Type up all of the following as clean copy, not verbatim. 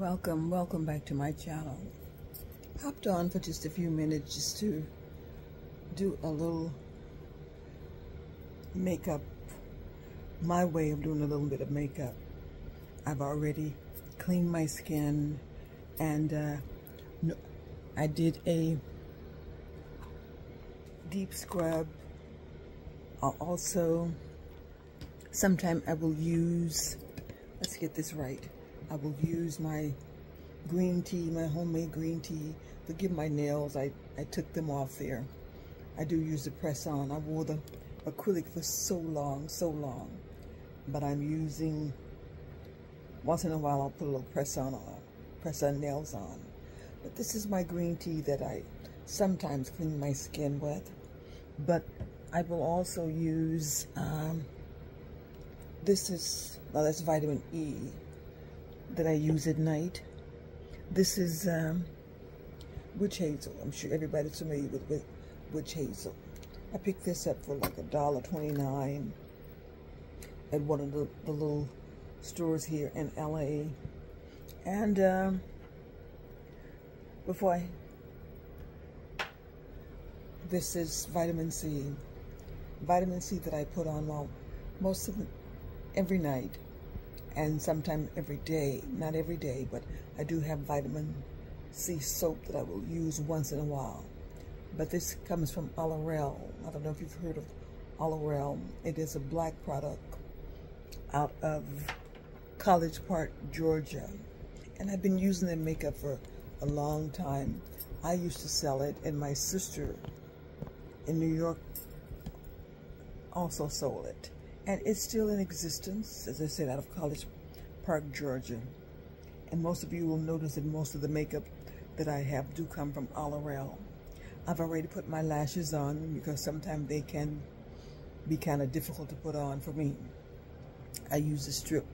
Welcome back to my channel. Hopped on for just a few minutes just to do a little makeup, my way of doing a little bit of makeup. I've already cleaned my skin, and I did a deep scrub. Also, sometime I will use, let's get this right, I will use my green tea, my homemade green tea. Forgive my nails, I took them off there. I do use the press-on. I wore the acrylic for so long, but I'm using, once in a while I'll put a little press-on nails on. But this is my green tea that I sometimes clean my skin with. But I will also use, that's vitamin E that I use at night. This is witch hazel. I'm sure everybody's familiar with witch hazel. I picked this up for like $1.29 at one of the little stores here in LA. And this is vitamin C. Vitamin C that I put on, well, most of every night, and sometimes every day. Not every day, but I do have vitamin C soap that I will use once in a while. But this comes from Olorel. I don't know if you've heard of Olorel. It is a black product out of College Park, Georgia. And I've been using their makeup for a long time. I used to sell it, and my sister in New York also sold it. And it's still in existence, as I said, out of College Park, Georgia. And most of you will notice that most of the makeup that I have do come from Olorel. I've already put my lashes on because sometimes they can be kind of difficult to put on for me. I use a strip.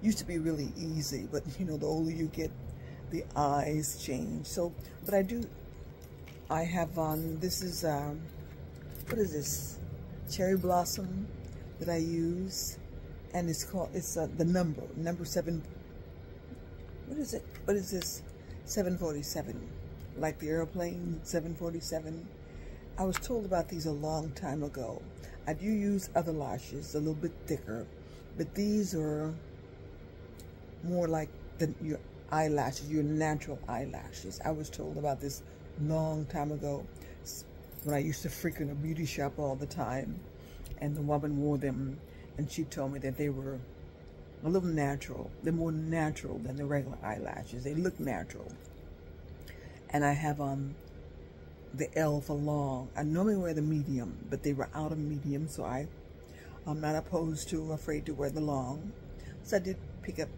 Used to be really easy, but you know, the older you get, the eyes change. So, but I have on, this is, what is this? Cherry Blossom that I use, and it's called, it's the number 7, what is it? What is this? 747, like the airplane 747. I was told about these a long time ago. I do use other lashes, a little bit thicker, but these are more like your eyelashes, your natural eyelashes. I was told about this long time ago when I used to frequent a beauty shop all the time, and the woman wore them, and she told me that they were a little natural. They're more natural than the regular eyelashes. They look natural. And I have the L for long. I normally wear the medium, but they were out of medium, so I'm not afraid to wear the long. So I did pick up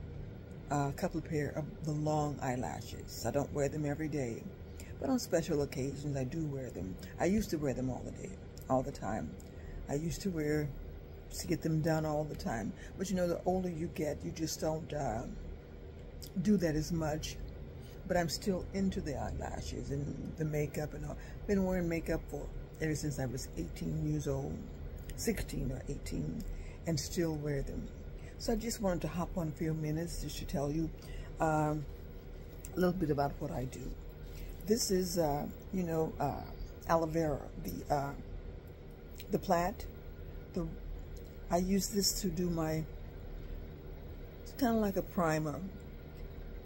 a couple of pair of the long eyelashes. I don't wear them every day, but on special occasions I do wear them. I used to wear them all the time. I used to get them done all the time. But you know, the older you get, you just don't do that as much. But I'm still into the eyelashes and the makeup and all. Been wearing makeup ever since I was 18 years old, 16 or 18, and still wear them. So I just wanted to hop on for a few minutes just to tell you a little bit about what I do. This is, aloe vera, the plant. I use this to do it's kind of like a primer.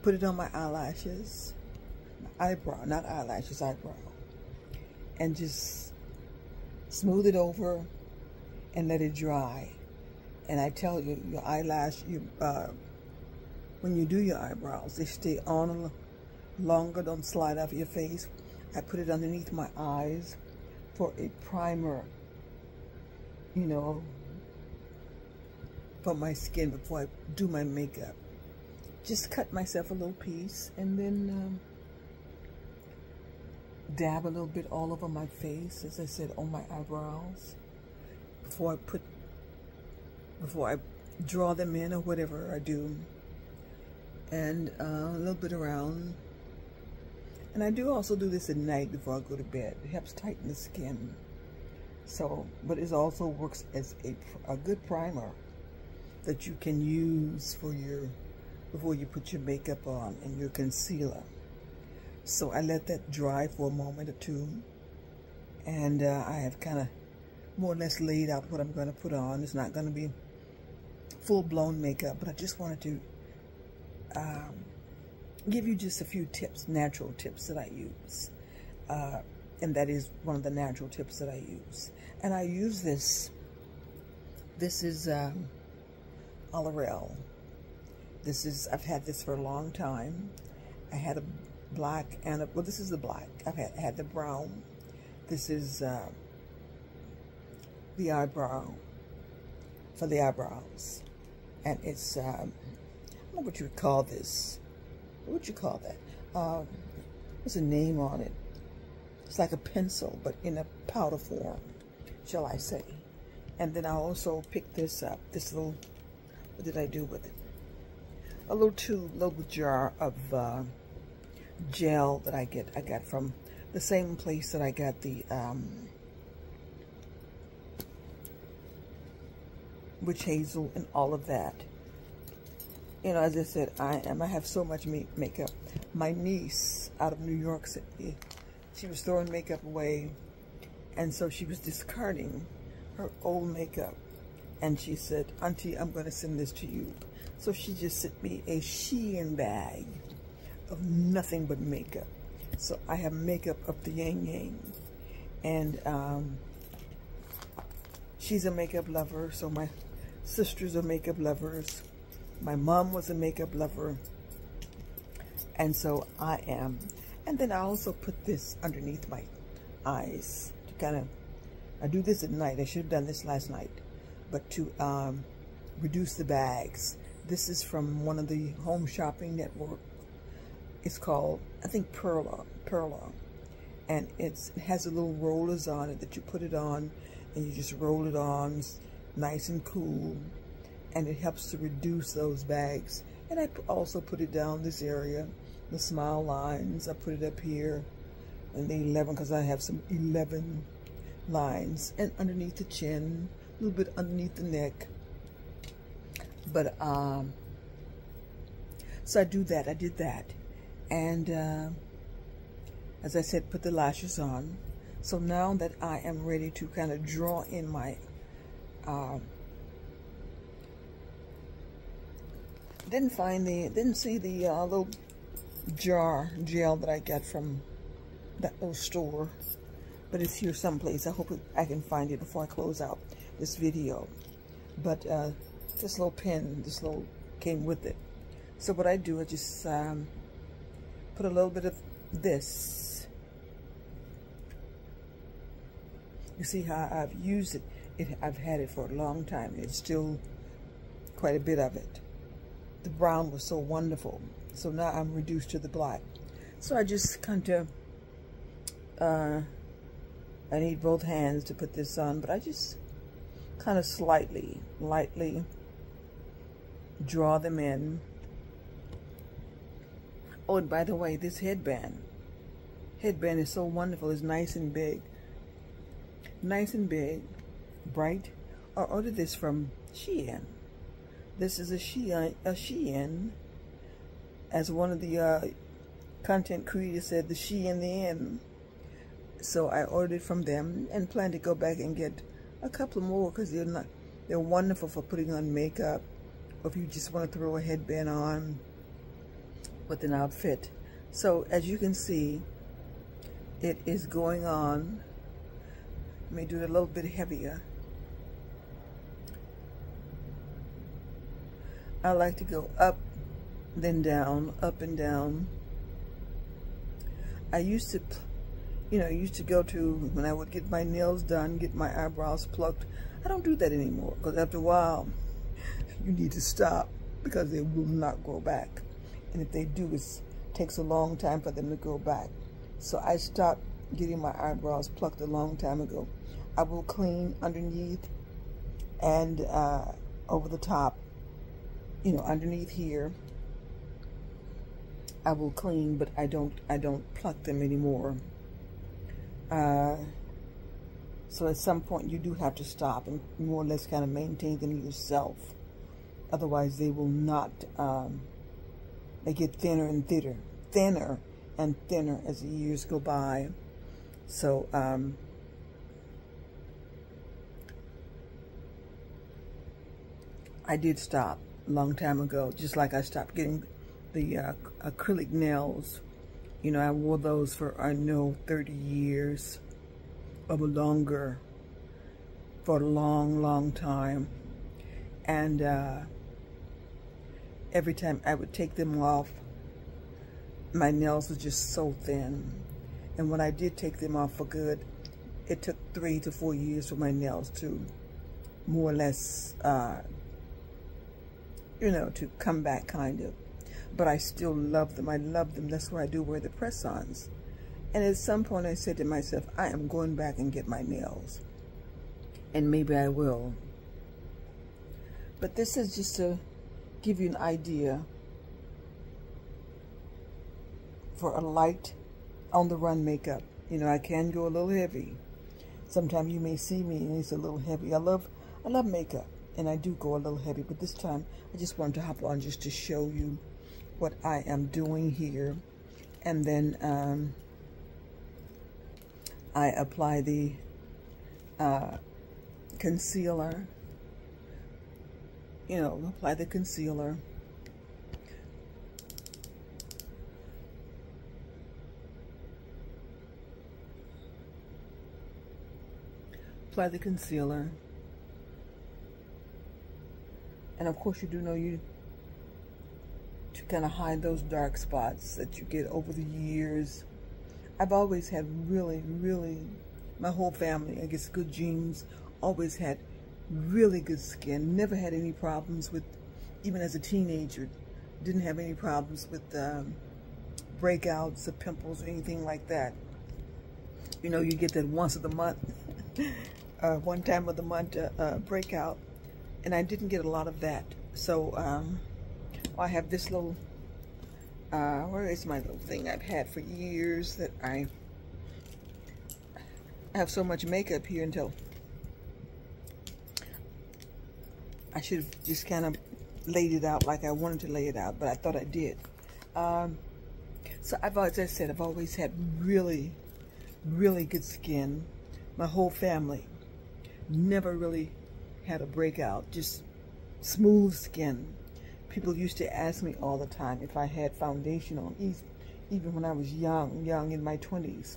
Put it on my eyelashes, eyebrow, not eyelashes, eyebrow. And just smooth it over and let it dry. And I tell you, your eyelash, when you do your eyebrows, they stay on longer, don't slide off your face. I put it underneath my eyes for a primer, you know, for my skin before I do my makeup. Just cut myself a little piece and then dab a little bit all over my face, as I said, on my eyebrows, before I draw them in or whatever I do, and a little bit around. And I do also do this at night before I go to bed. It helps tighten the skin. So, but it also works as a good primer that you can use for your before you put your makeup on and your concealer. So I let that dry for a moment or two, and I have kind of more or less laid out what I'm going to put on. It's not going to be full-blown makeup, but I just wanted to give you just a few tips, natural tips that I use. And that is one of the natural tips that I use. And I use this. This is L'Oreal. I've had this for a long time. I had a black and well, this is the black. I've had the brown. This is the eyebrow, for the eyebrows. And it's, I don't know what you would call this. What would you call that? There's a name on it. It's like a pencil, but in a powder form, shall I say. And then I also picked this up, this little, what did I do with it? A little jar of gel that I got from the same place that I got the witch hazel and all of that. You know, as I said, I have so much makeup. My niece out of New York City, she was throwing makeup away, and so she was discarding her old makeup, and she said, "Auntie, I'm going to send this to you." So she just sent me a Shein bag of nothing but makeup. So I have makeup up the yang yang, and she's a makeup lover, so my sisters are makeup lovers. My mom was a makeup lover, and so I am. And then I also put this underneath my eyes to kind of, I do this at night. I should have done this last night, but to reduce the bags. This is from one of the Home Shopping Network. It's called, I think, Perla. And it has a little rollers on it that you put it on, and you just roll it on, nice and cool. And it helps to reduce those bags. And I also put it down this area, the smile lines. I put it up here, and the 11, because I have some 11 lines, and underneath the chin, a little bit underneath the neck. But so I did that, and as I said, put the lashes on. So now that I am ready to kind of draw in my didn't see the little gel that I got from that little store, but it's here someplace. I hope I can find it before I close out this video. But this little pen, came with it. So what I do, I just put a little bit of this. You see how I've used it. I've had it for a long time. It's still quite a bit of it. The brown was so wonderful. So now I'm reduced to the black. So I just kind of, I need both hands to put this on, but I just kind of lightly draw them in. Oh, and by the way, this headband is so wonderful. It's nice and big, bright. I ordered this from Shein. This is a Shein, as one of the content creators said, the Shein the end. So I ordered it from them and plan to go back and get a couple more, because they're wonderful for putting on makeup, or if you just want to throw a headband on with an outfit. So as you can see, it is going on. Let me do it a little bit heavier. I like to go up, then down, up and down. I used to, go to, when I would get my nails done, get my eyebrows plucked. I don't do that anymore, because after a while, you need to stop, because they will not grow back. And if they do, it takes a long time for them to grow back. So I stopped getting my eyebrows plucked a long time ago. I will clean underneath and over the top. Underneath here, I will clean, but I don't pluck them anymore. So at some point you do have to stop and more or less kind of maintain them yourself. Otherwise they will not They get thinner and thinner as the years go by. So I did stop a long time ago, just like I stopped getting the acrylic nails. You know, I wore those for, I know, 30 years or longer, for a long, long time. And every time I would take them off, my nails were just so thin. And when I did take them off for good, it took 3 to 4 years for my nails to more or less, you know, to come back kind of. But I still love them. I love them. That's why I do wear the press-ons. And at some point I said to myself, I am going back and get my nails. And maybe I will. But this is just to give you an idea for a light on-the-run makeup. You know, I can go a little heavy. Sometimes you may see me and it's a little heavy. I love makeup, and I do go a little heavy. But this time, I just wanted to hop on just to show you what I am doing here. And then I apply the concealer. You know, apply the concealer. Apply the concealer. And of course you do know you to kind of hide those dark spots that you get over the years. I've always had really, my whole family, I guess good genes, always had really good skin. Never had any problems with, even as a teenager, didn't have any problems with breakouts or pimples or anything like that. You know, you get that once a month, one time of the month breakout, and I didn't get a lot of that. So I have this little, where is my little thing I've had for years that I have so much makeup here until I should have just kind of laid it out like I wanted to lay it out, but I thought I did. So as I said, I've always had really good skin. My whole family never really had a breakout, just smooth skin. People used to ask me all the time if I had foundation on, even when I was young in my 20s.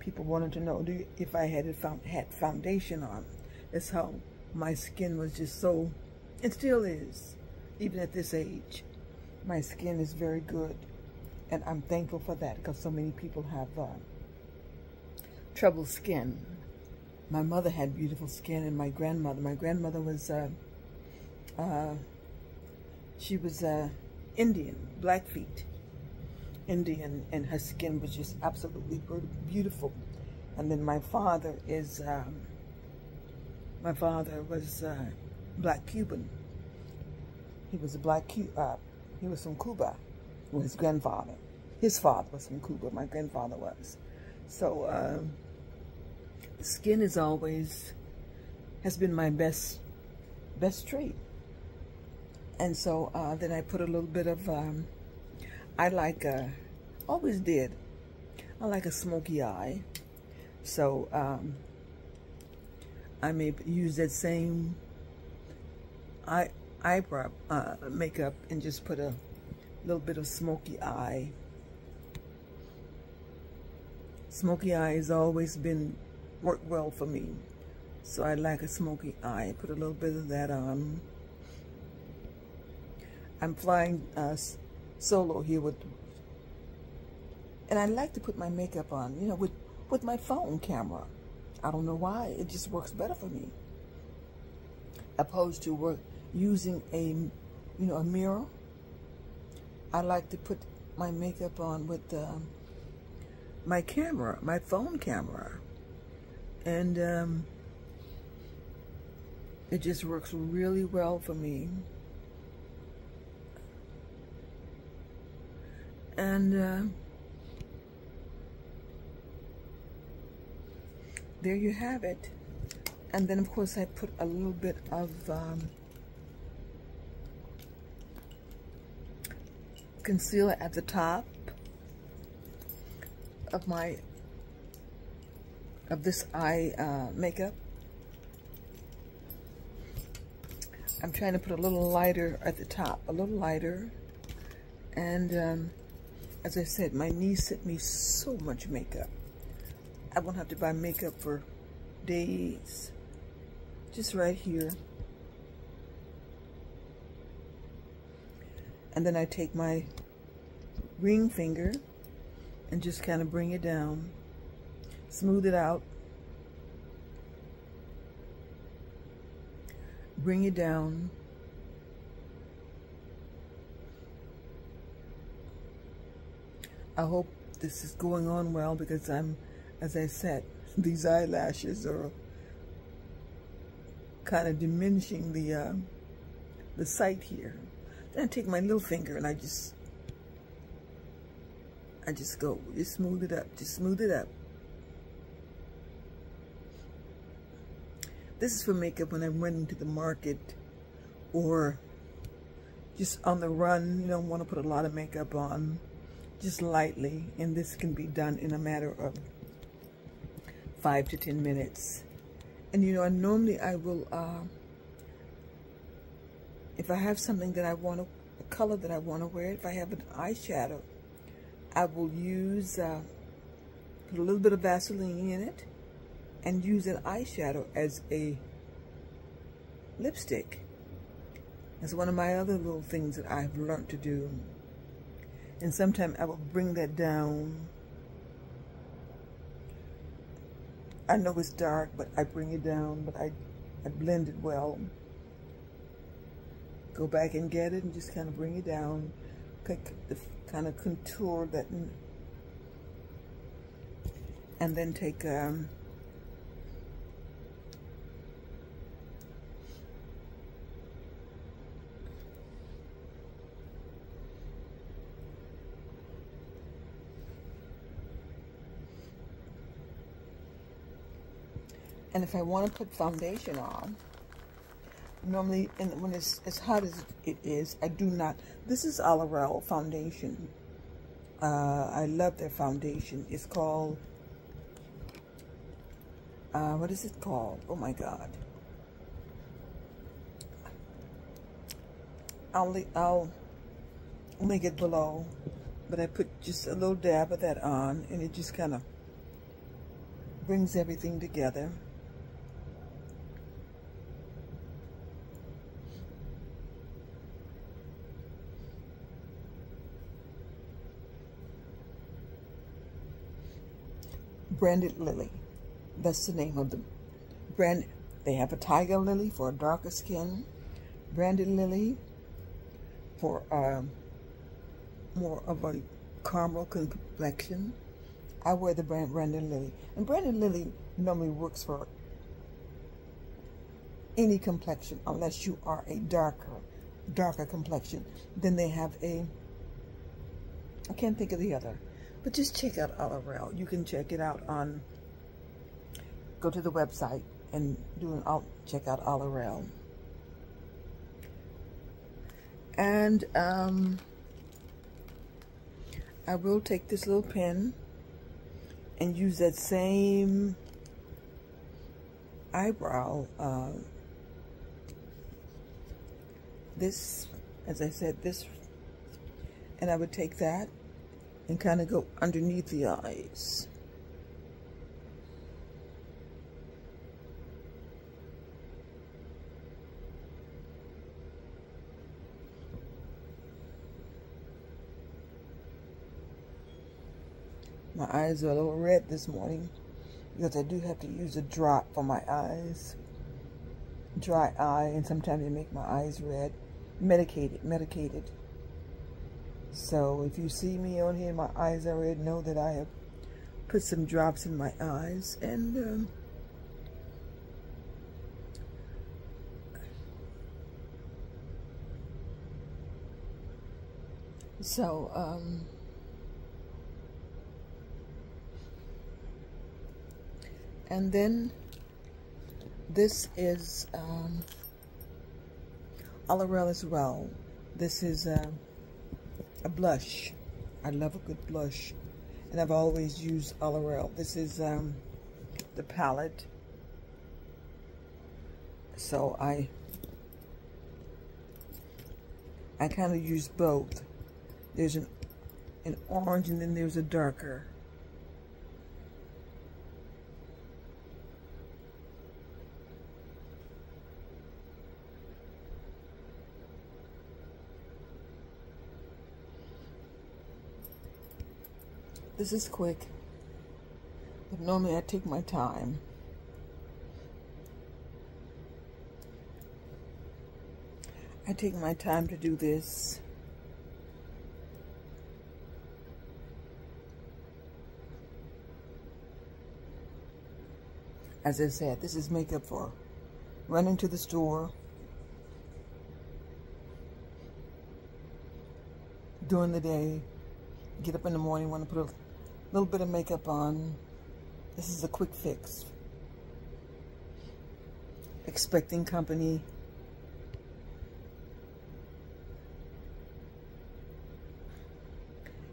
People wanted to know if I had foundation on. That's how my skin was just so, and still is, even at this age. My skin is very good, and I'm thankful for that, because so many people have troubled skin. My mother had beautiful skin, and my grandmother was she was Indian, Blackfeet Indian, and her skin was just absolutely beautiful. And then my father is was Black Cuban. He was a Black Cuban. He was from Cuba. Well, his grandfather, his father was from Cuba. My grandfather was. So skin is always has been my best trait. And so then I put a little bit of I like always did. I like a smoky eye. So I may use that same eyebrow makeup and just put a little bit of smoky eye. Smoky eye has always been worked well for me. So I like a smoky eye. Put a little bit of that on. I'm flying solo here with, and I like to put my makeup on, you know, with my phone camera. I don't know why, it just works better for me. Opposed to using a mirror. I like to put my makeup on with my camera, my phone camera, and it just works really well for me. And there you have it. And then of course I put a little bit of concealer at the top of this eye makeup. I'm trying to put a little lighter at the top, a little lighter. And as I said, my niece sent me so much makeup. I won't have to buy makeup for days. Just right here. And then I take my ring finger and just kind of bring it down, smooth it out, bring it down, I hope this is going on well, because as I said, these eyelashes are kind of diminishing the sight here. Then I take my little finger and I just go, just smooth it up, just smooth it up. This is for makeup when I'm running to the market or just on the run. You don't want to put a lot of makeup on, just lightly. And this can be done in a matter of 5 to 10 minutes. And you know, normally I will, if I have something that I want to, a color that I want to wear, if I have an eyeshadow, I will use, put a little bit of Vaseline in it and use an eyeshadow as a lipstick. That's one of my other little things that I've learned to do. And sometimes I will bring that down. I know it's dark, but I bring it down, but I blend it well. Go back and get it and just kind of bring it down. Kind of contour that. And then take and if I want to put foundation on, normally when it's as hot as it is, I do not. This is L'Oreal foundation. I love their foundation. It's called, what is it called? Oh my God. I'll link it below, but I put just a little dab of that on, and it just kind of brings everything together. Branded Lily. That's the name of the brand. They have a Tiger Lily for a darker skin, Branded Lily for more of a caramel complexion. I wear the brand Branded Lily. And Branded Lily normally works for any complexion unless you are a darker complexion. Then they have a, I can't think of the other. But just check out L'Oreal. You can check it out on, go to the website and check out L'Oreal. And I will take this little pen and use that same eyebrow. This, as I said, this, and I would take that and kind of go underneath the eyes. My eyes are a little red this morning because I do have to use a drop for my eyes. Dry eye, and sometimes they make my eyes red. Medicated. So if you see me on here, my eyes are red, know that I have put some drops in my eyes. And and then this is L'Oreal as well. This is a blush. I love a good blush, and I've always used L'Oreal. This is the palette, so I kind of use both. There's an orange, and then there's a darker. This is quick, but normally I take my time. I take my time to do this. As I said, this is makeup for running to the store, during the day, get up in the morning, want to put a little bit of makeup on. This is a quick fix. Expecting company.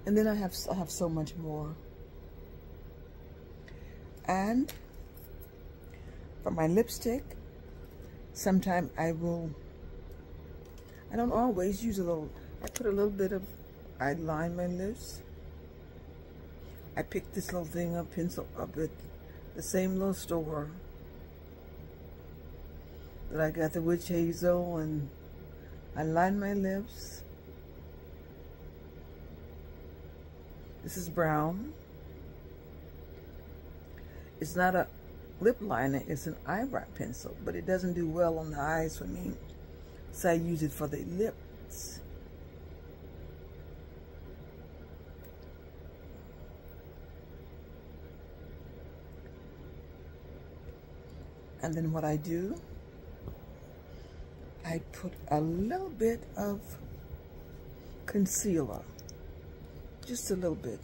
And then I have so much more. And for my lipstick, sometimes I don't always use a little, I put a little bit of, I line my lips. I picked this little thing up, pencil up at the same little store that I got the witch hazel, and I line my lips. This is brown. It's not a lip liner, it's an eyebrow pencil, but it doesn't do well on the eyes for me, so I use it for the lips. And then what I do, I put a little bit of concealer, just a little bit.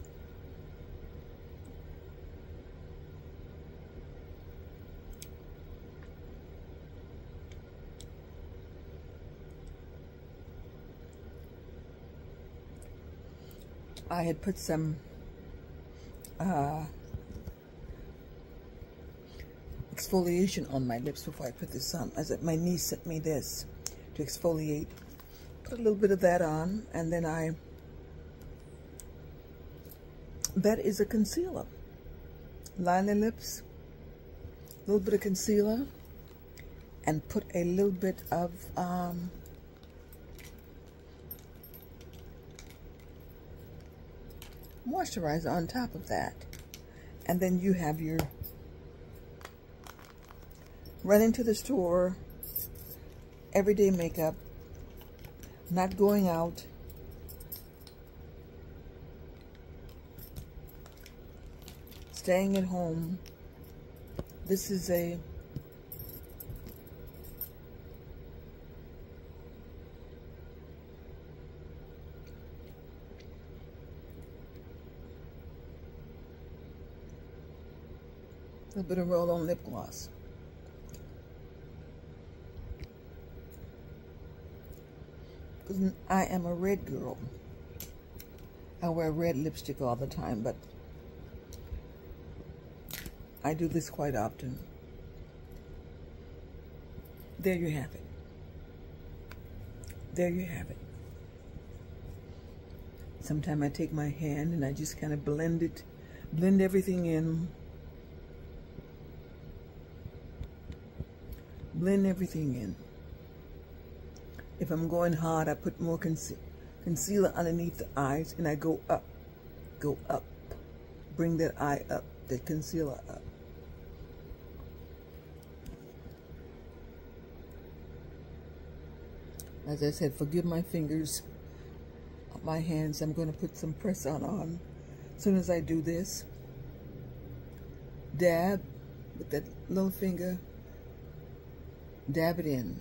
I had put some exfoliation on my lips before I put this on. My niece sent me this to exfoliate. Put a little bit of that on, and then that is a concealer. Line the lips, a little bit of concealer, and put a little bit of moisturizer on top of that. And then you have your running to the store, everyday makeup, not going out, staying at home. This is a little bit of roll-on lip gloss. Because I am a red girl. I wear red lipstick all the time, but I do this quite often. There you have it. There you have it. Sometimes I take my hand and I just kind of blend everything in. Blend everything in. If I'm going hard, I put more concealer underneath the eyes, and I go up, bring that eye up, the concealer up. As I said, forgive my fingers, my hands. I'm going to put some press-on. As soon as I do this, dab with that little finger, dab it in.